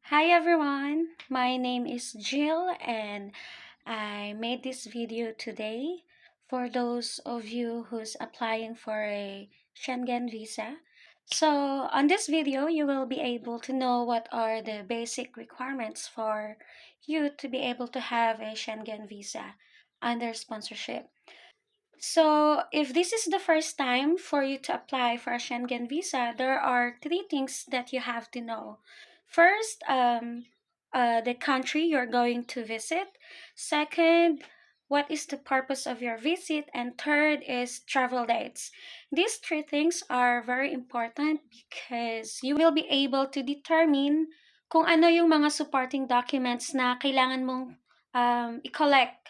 Hi everyone, my name is Jill and I made this video today for those of you who's applying for a Schengen visa. So on this video, you will be able to know what are the basic requirements for you to be able to have a Schengen visa under sponsorship. So, if this is the first time for you to apply for a Schengen visa, there are three things that you have to know. First, the country you're going to visit. Second, what is the purpose of your visit? And third is travel dates. These three things are very important because you will be able to determine kung ano yung mga supporting documents na kailangan mong i-collect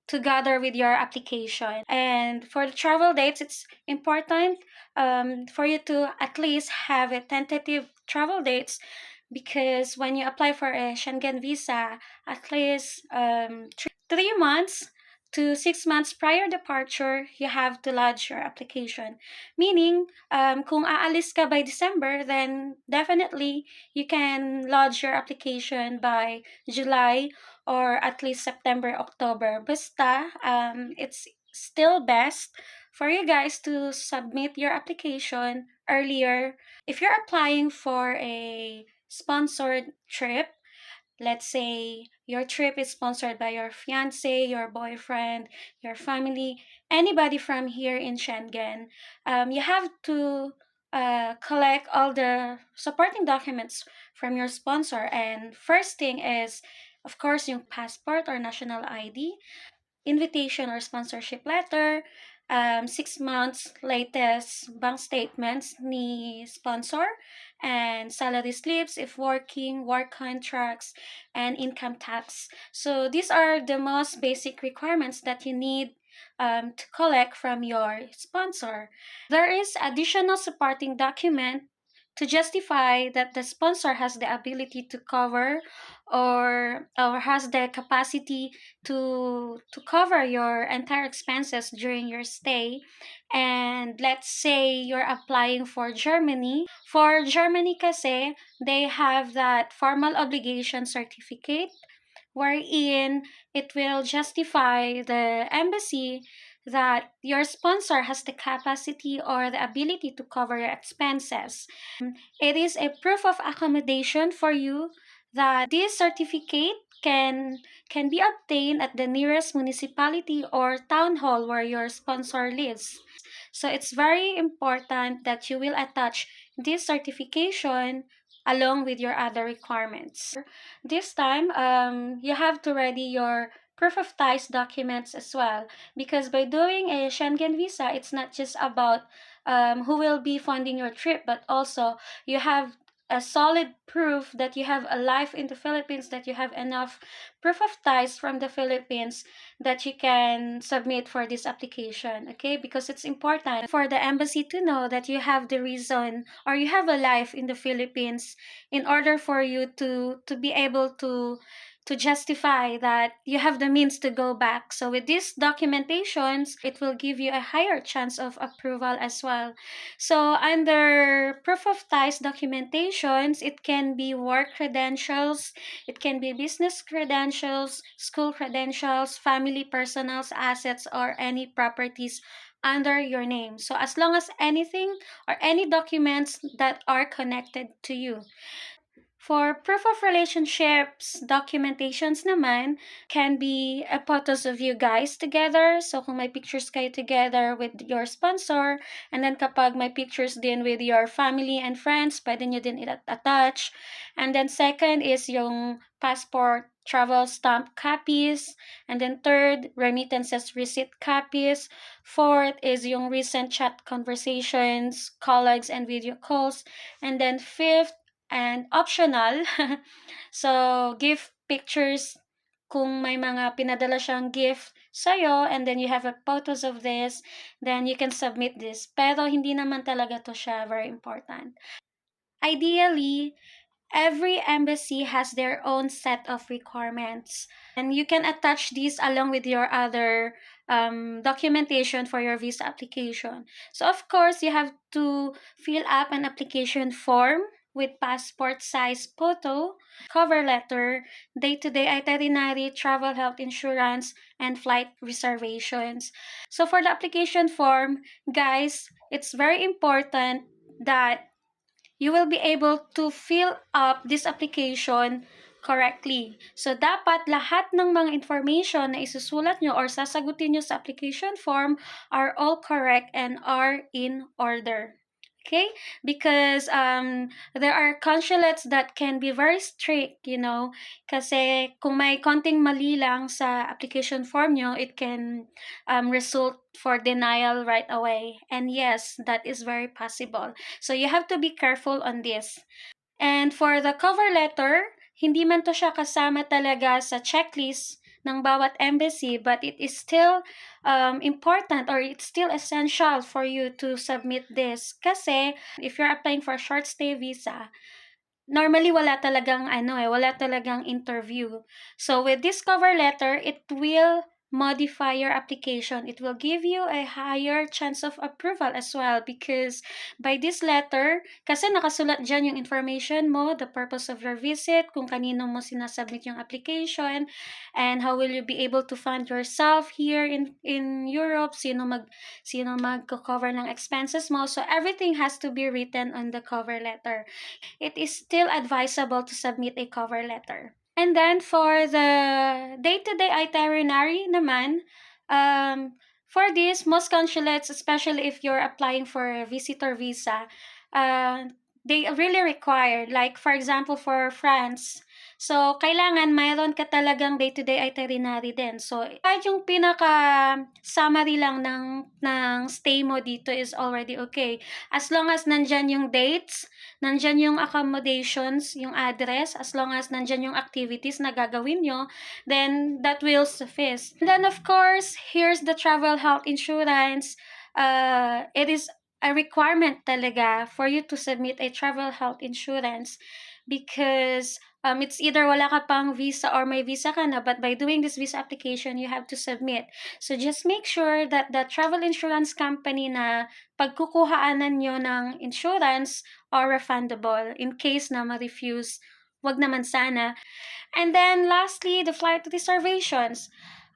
together with your application. And for the travel dates, it's important for you to at least have a tentative travel dates because when you apply for a Schengen visa, at least 3 months to 6 months prior departure, you have to lodge your application. Meaning, kung aalis ka by December, then definitely you can lodge your application by July or at least September, October. Basta, it's still best for you guys to submit your application earlier. If you're applying for a sponsored trip, let's say your trip is sponsored by your fiance, your boyfriend, your family, anybody from here in Schengen, you have to collect all the supporting documents from your sponsor. And first thing is, of course, yung passport or national ID, invitation or sponsorship letter, 6 months latest bank statements ni sponsor, and salary slips if working, work contracts, and income tax. So these are the most basic requirements that you need to collect from your sponsor. There is additional supporting document to justify that the sponsor has the ability to cover or has the capacity to cover your entire expenses during your stay. And let's say you're applying for Germany. For Germany kasi, they have that formal obligation certificate wherein it will justify the embassy that your sponsor has the capacity or the ability to cover your expenses. It is a proof of accommodation for you that this certificate can be obtained at the nearest municipality or town hall where your sponsor lives. So it's very important that you will attach this certification along with your other requirements. This time, you have to ready your proof of ties documents as well, because by doing a Schengen visa, it's not just about who will be funding your trip, but also you have a solid proof that you have a life in the Philippines, that you have enough proof of ties from the Philippines that you can submit for this application, okay? Because it's important for the embassy to know that you have the reason or you have a life in the Philippines in order for you to be able to justify that you have the means to go back. So with these documentations, it will give you a higher chance of approval as well. So under proof of ties documentations, it can be work credentials, it can be business credentials, school credentials, family personals, assets, or any properties under your name. So as long as anything or any documents that are connected to you. For proof of relationships, documentations naman can be photos of you guys together. So kung may pictures kayo together with your sponsor, and then kapag may pictures din with your family and friends, pwede nyo din attach. And then second is yung passport travel stamp copies. And then third, remittances receipt copies. Fourth is yung recent chat conversations, call logs, and video calls. And then fifth, and optional, so gift pictures kung may mga pinadala siyang gift sa'yo and then you have a photos of this, then you can submit this. Pero hindi naman talaga to siya very important. Ideally, every embassy has their own set of requirements and you can attach these along with your other documentation for your visa application. So of course, you have to fill up an application form with passport size photo, cover letter, day-to-day itinerary, travel health insurance, and flight reservations. So for the application form, guys, it's very important that you will be able to fill up this application correctly. So, dapat lahat ng mga information na isusulat nyo or sasagutin nyo sa application form are all correct and are in order. Okay? Because there are consulates that can be very strict, kasi kung may konting mali lang sa application form nyo, it can result for denial right away. And yes, that is very possible. So you have to be careful on this. And for the cover letter, hindi man to siya kasama talaga sa checklist ng bawat embassy, but it is still important or it's still essential for you to submit this. Kasi if you're applying for a short stay visa, normally wala talagang interview. So with this cover letter, it will modify your application. It will give you a higher chance of approval as well because by this letter, kasi nakasulat dyan yung information mo, the purpose of your visit, kung kanino mo sinasubmit yung application, and how will you be able to fund yourself here in Europe, sino magko-cover ng expenses mo. So everything has to be written on the cover letter. It is still advisable to submit a cover letter. And then for the day-to-day itinerary naman, for this, most consulates, especially if you're applying for a visitor visa, they really require, like for example for France, so kailangan mayroon ka talagang day-to-day itinerary din. So kahit yung pinaka-summary lang ng stay mo dito is already okay. As long as nandyan yung dates, nandyan yung accommodations, yung address, as long as nandyan yung activities na gagawin nyo, then that will suffice. And then of course, here's the travel health insurance. It is a requirement talaga for you to submit a travel health insurance because it's either wala ka pang visa or may visa ka na, but by doing this visa application, you have to submit. So just make sure that the travel insurance company na pagkukuhaanan nyo ng insurance are refundable in case na ma-refuse. Wag naman sana. And then lastly, the flight reservations.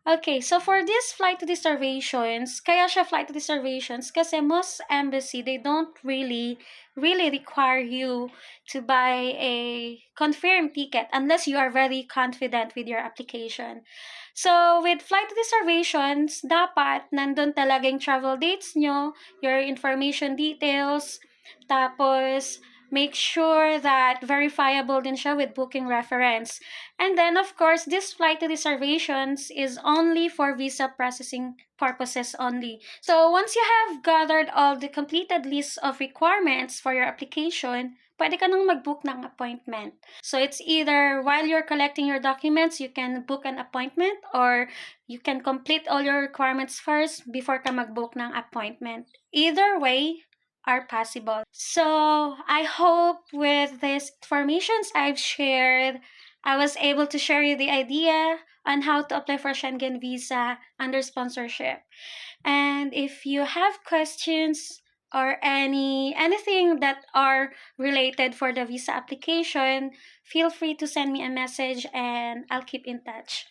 Okay, so for this flight reservations, kaya siya flight reservations kasi most embassy, they don't really require you to buy a confirmed ticket unless you are very confident with your application. So with flight reservations, dapat nandun talagang travel dates nyo, your information details, tapos make sure that verifiable din siya with booking reference. And then, of course, this flight reservations is only for visa processing purposes only. So, once you have gathered all the completed list of requirements for your application, pwede ka nang mag-book ng appointment. So, it's either while you're collecting your documents, you can book an appointment or you can complete all your requirements first before ka mag-book ng appointment. Either way, are possible. So, I hope with these informations I've shared, I was able to share you the idea on how to apply for Schengen visa under sponsorship. And if you have questions or anything that are related for the visa application, feel free to send me a message and I'll keep in touch.